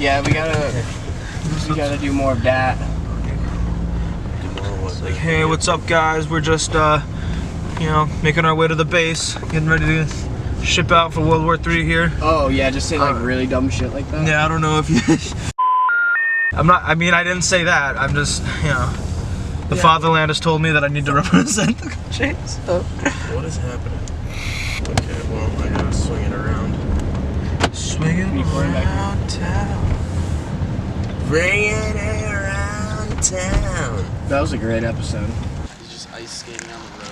Yeah, we gotta do more of that. Like, hey, what's up, guys? We're just, you know, making our way to the base, getting ready to ship out for World War III here. Oh yeah, just say like really dumb shit like that. Yeah, I don't know if you. I mean, I didn't say that. I'm just, you know, the fatherland has told me that I need to represent the country. So. What is happening? Okay, well, I gotta swing it around. Swinging around town. Bringing it around town. That was a great episode. He's just ice skating on the road.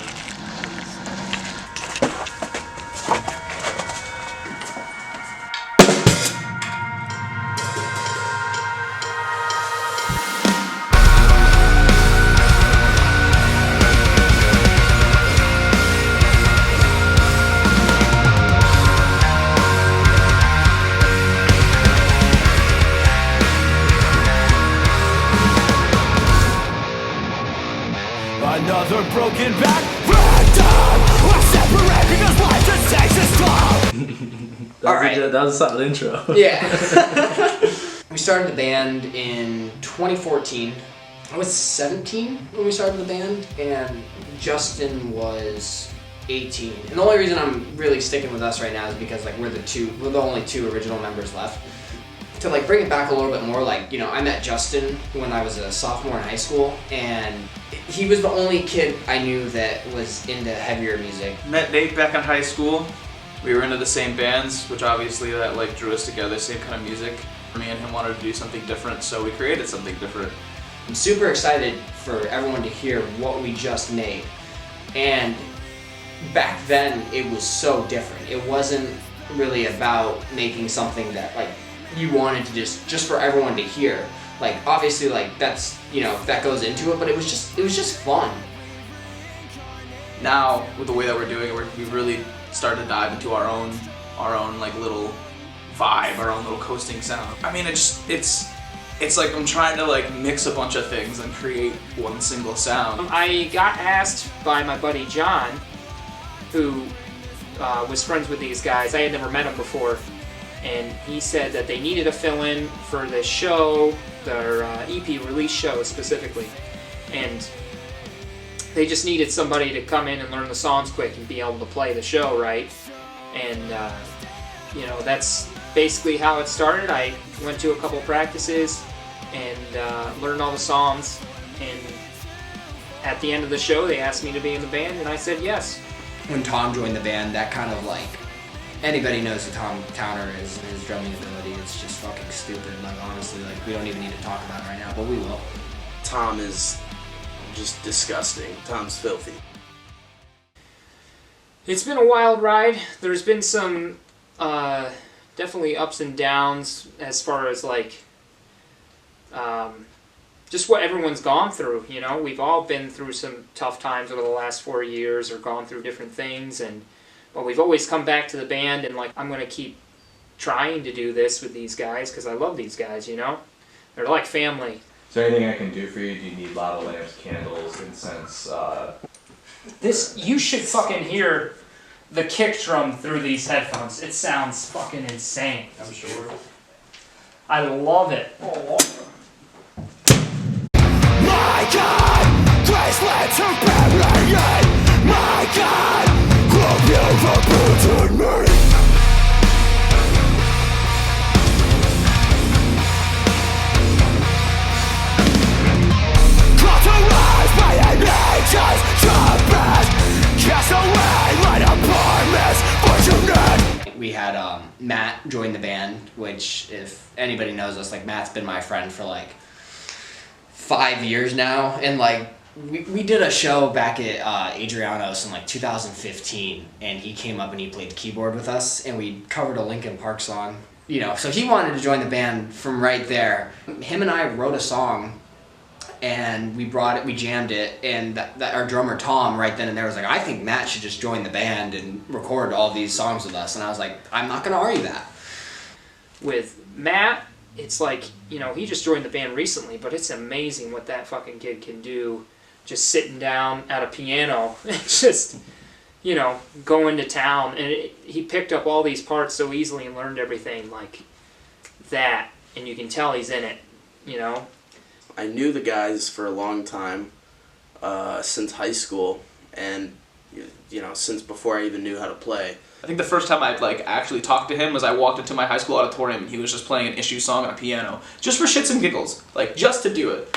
Another broken back, random. We're separate because life just takes its toll. That was a solid intro. Yeah. We started the band in 2014. I was 17 when we started the band, and Justin was 18. And the only reason I'm really sticking with us right now is because like we're the only two original members left. To like bring it back a little bit more, like, you know, I met Justin when I was a sophomore in high school, and he was the only kid I knew that was into heavier music. Met Nate back in high school. We were into the same bands, which obviously that like drew us together, same kind of music. Me and him wanted to do something different, so we created something different. I'm super excited for everyone to hear what we just made. And back then, it was so different. It wasn't really about making something that like you wanted to just for everyone to hear. Like obviously like that's, you know, that goes into it, but it was just fun. Now with the way that we're doing it, we really started to dive into our own like little vibe, our own little coasting sound. I mean, it's like I'm trying to like mix a bunch of things and create one single sound. I got asked by my buddy John, who was friends with these guys. I had never met him before. And he said that they needed a fill-in for this show, their EP release show specifically. And they just needed somebody to come in and learn the songs quick and be able to play the show right. And, you know, that's basically how it started. I went to a couple practices and learned all the songs. And at the end of the show, they asked me to be in the band, and I said yes. When Tom joined the band, that kind of like, anybody knows who Tom Towner is and his drumming ability. It's just fucking stupid. Like honestly, like we don't even need to talk about it right now, but we will. Tom is just disgusting. Tom's filthy. It's been a wild ride. There's been some definitely ups and downs as far as like just what everyone's gone through. You know, we've all been through some tough times over the last 4 years or gone through different things, but we've always come back to the band and like, I'm going to keep trying to do this with these guys because I love these guys, you know? They're like family. Is there anything I can do for you? Do you need lava lamps, candles, incense? You should fucking hear the kick drum through these headphones. It sounds fucking insane. I'm sure. I love it. My God, grace led to bury it. My God, love you for putting me. Cauterized by an angel's trumpet, cast away like a poor misfortunate. We had Matt join the band, which if anybody knows us, like Matt's been my friend for like 5 years now, and like we did a show back at Adriano's in like 2015, and he came up and he played the keyboard with us, and we covered a Linkin Park song, you know, so he wanted to join the band from right there. Him and I wrote a song, and we jammed it, and our drummer Tom right then and there was like, I think Matt should just join the band and record all these songs with us, and I was like, I'm not gonna argue that. With Matt, it's like, you know, he just joined the band recently, but it's amazing what that fucking kid can do just sitting down at a piano and just, you know, going to town. And he picked up all these parts so easily and learned everything like that. and you can tell he's in it, you know? I knew the guys for a long time, since high school, and since before I even knew how to play. I think the first time I actually talked to him was I walked into my high school auditorium and he was just playing an Issue song on a piano, just for shits and giggles, just to do it.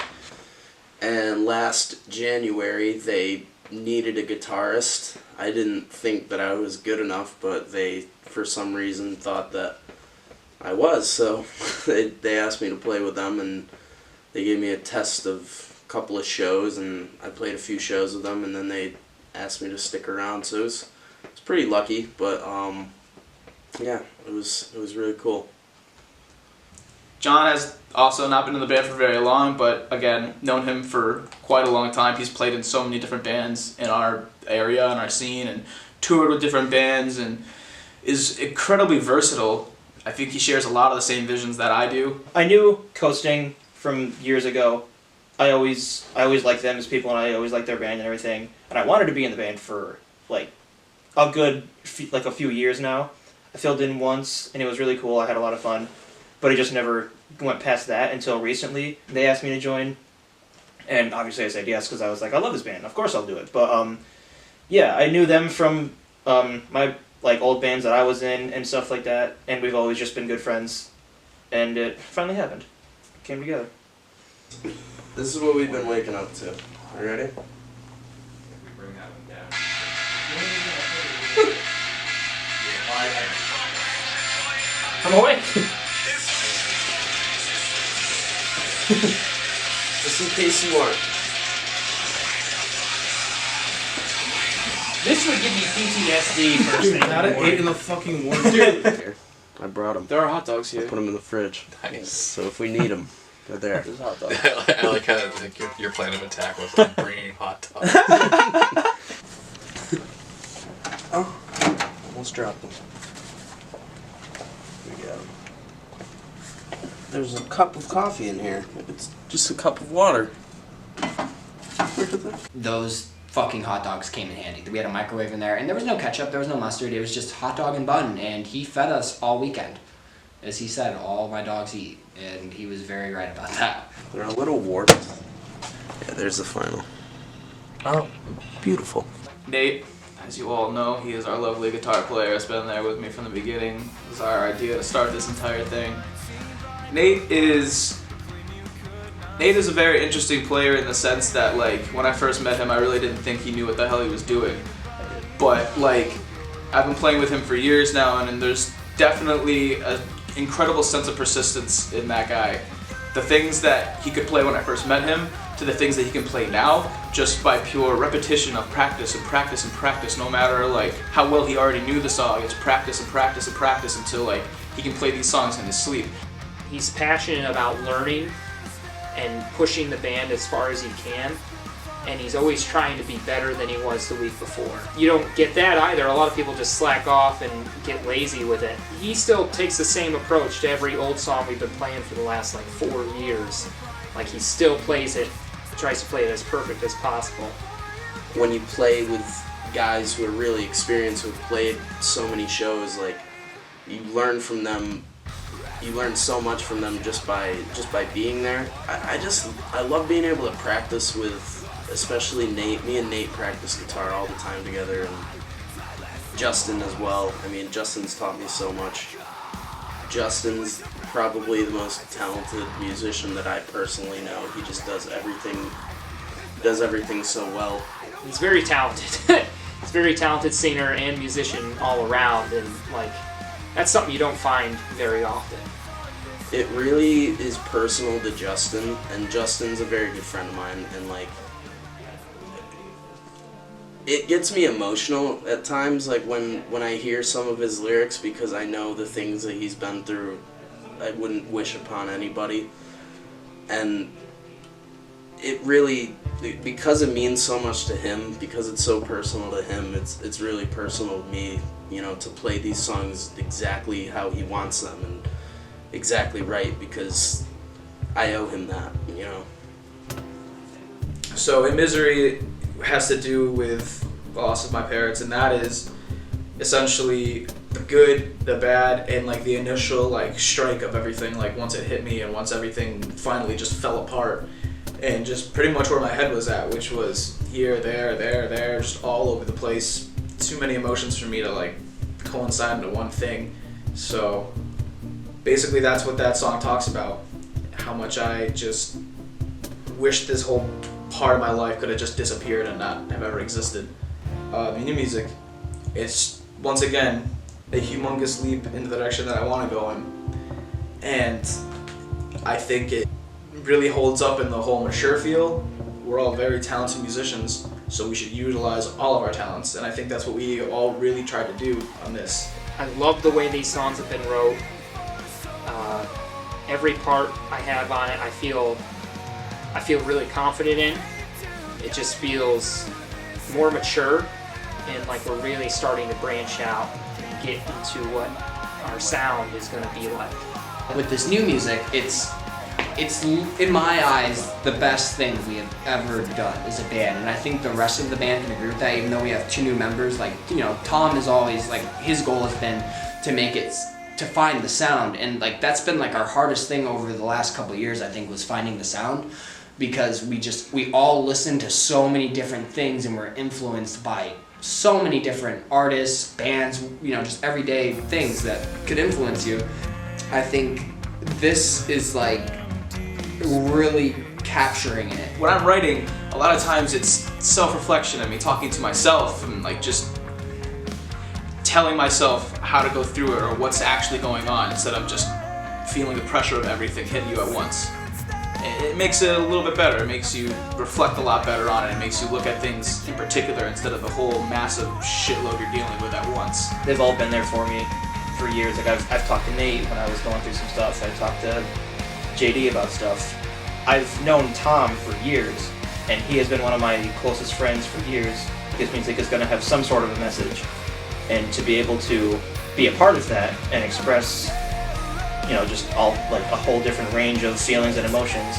And last January, they needed a guitarist. I didn't think that I was good enough, but they, for some reason, thought that I was. So they asked me to play with them, and they gave me a test of a couple of shows, and I played a few shows with them, and then they asked me to stick around. So it was pretty lucky, but yeah, it was really cool. John has also not been in the band for very long, but again, known him for quite a long time. He's played in so many different bands in our area, in our scene, and toured with different bands, and is incredibly versatile. I think he shares a lot of the same visions that I do. I knew Coasting from years ago. I always liked them as people, and I always liked their band and everything. And I wanted to be in the band for a good a few years now. I filled in once, and it was really cool. I had a lot of fun, but I just never went past that until recently. They asked me to join, and obviously I said yes because I was like, I love this band. Of course I'll do it. But yeah, I knew them from my old bands that I was in and stuff like that, and we've always just been good friends. And it finally happened. It came together. This is what we've been waking up to. Are you ready? I'm awake. Just in case you aren't. This would give me PTSD first thing. Not at 8 in the fucking morning. Dude. I brought them. There are hot dogs I here. put them in the fridge. Nice. So if we need them, they're there. There's hot dogs. I like how your plan of attack was I'm bringing hot dogs. Oh, almost dropped them. We got them. There's a cup of coffee in here. It's just a cup of water. Those fucking hot dogs came in handy. We had a microwave in there, and there was no ketchup, there was no mustard, it was just hot dog and bun, and he fed us all weekend. As he said, all my dogs eat, and he was very right about that. They're a little warped. Yeah, there's the final. Oh, beautiful. Nate, as you all know, he is our lovely guitar player. Has been there with me from the beginning. It was our idea to start this entire thing. Nate is a very interesting player in the sense that, when I first met him, I really didn't think he knew what the hell he was doing. But, I've been playing with him for years now, and there's definitely an incredible sense of persistence in that guy. The things that he could play when I first met him to the things that he can play now, just by pure repetition of practice and practice and practice, no matter, how well he already knew the song. It's practice and practice and practice until, he can play these songs in his sleep. He's passionate about learning and pushing the band as far as he can, and he's always trying to be better than he was the week before. You don't get that either. A lot of people just slack off and get lazy with it. He still takes the same approach to every old song we've been playing for the last 4 years. He still plays it, tries to play it as perfect as possible. When you play with guys who are really experienced, who've played so many shows, you learn from them. You learn so much from them just by being there. I love being able to practice with, especially Nate. Me and Nate practice guitar all the time together, and Justin as well. I mean, Justin's taught me so much. Justin's probably the most talented musician that I personally know. He just does everything so well. He's very talented. He's a very talented singer and musician all around, and that's something you don't find very often. It really is personal to Justin, and Justin's a very good friend of mine, and it gets me emotional at times, when I hear some of his lyrics, because I know the things that he's been through I wouldn't wish upon anybody. And it really, because it means so much to him, because it's so personal to him, it's really personal to me, to play these songs exactly how he wants them and exactly right, because I owe him that, So In Misery has to do with the loss of my parents, and that is essentially the good, the bad, and like the initial like strike of everything, like once it hit me and once everything finally just fell apart, and just pretty much where my head was at, which was here, there, just all over the place. Too many emotions for me to like coincide into one thing. So basically that's what that song talks about. How much I just wish this whole part of my life could have just disappeared and not have ever existed. The new music, it's once again a humongous leap in the direction that I want to go in, and I think it really holds up in the whole mature feel. We're all very talented musicians, so we should utilize all of our talents, and I think that's what we all really tried to do on this. I love the way these songs have been wrote. Every part I have on it, I feel really confident in. It just feels more mature, and like we're really starting to branch out and get into what our sound is going to be like. With this new music, it's in my eyes the best thing we have ever done as a band, and I think the rest of the band can agree with that. Even though we have 2 new members, like, you know, Tom is always like, his goal has been to make it, to find the sound, and like that's been like our hardest thing over the last couple of years, I think, was finding the sound, because we all listen to so many different things and we're influenced by so many different artists, bands, you know, just everyday things that could influence you. I think this is like really capturing it. When I'm writing, a lot of times it's self-reflection and me talking to myself and like just telling myself how to go through it or what's actually going on, instead of just feeling the pressure of everything hitting you at once. It makes it a little bit better. It makes you reflect a lot better on it. It makes you look at things in particular instead of the whole massive shitload you're dealing with at once. They've all been there for me for years. Like I've talked to Nate when I was going through some stuff. I talked to JD about stuff. I've known Tom for years, and he has been one of my closest friends for years, because music is going to have some sort of a message. And to be able to be a part of that and express, you know, just all like a whole different range of feelings and emotions,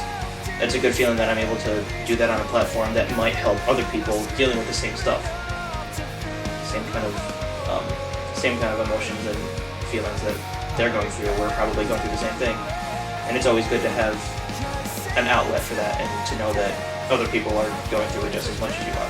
it's a good feeling that I'm able to do that on a platform that might help other people dealing with the same stuff. Same kind of emotions and feelings that they're going through. We're probably going through the same thing. And it's always good to have an outlet for that and to know that other people are going through it just as much as you are.